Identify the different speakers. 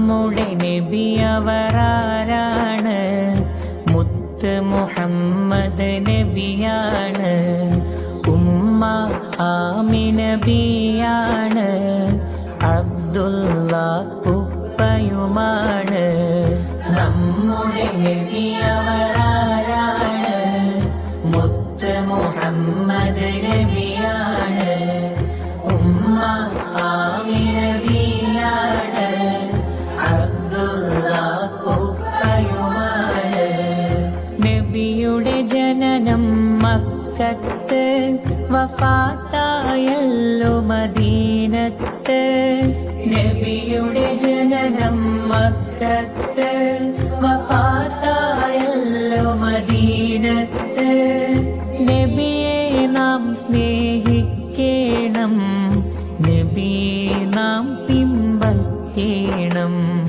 Speaker 1: നമ്മുടെ നബി അവരാരാണ്? മുത്ത് മുഹമ്മദ് നബിയാണ്. ഉമ്മ ആമിന ബിയാണ്. അബ്ദുള്ള ഉപ്പയുമാണ്. നമ്മുടെ നബി അവരാരാണ്? മുത്ത് മുഹമ്മദ് നബിയാണ്. ഉമ്മ ആമിന ബിയാണ്. അബ്ദുള്ള ഉപ്പയുമാണ്. നബിയുടെ ജനനം മക്കത്ത്, വഫാത്തായല്ലോ മദീനത്ത്. നബിയുടെ ജനനം മക്കത്ത്, വഫാത്തായല്ലോ മദീനത്ത്. നബിയെ നാം സ്നേഹിക്കണം, നബിയെ നാം പിൻപറ്റണം.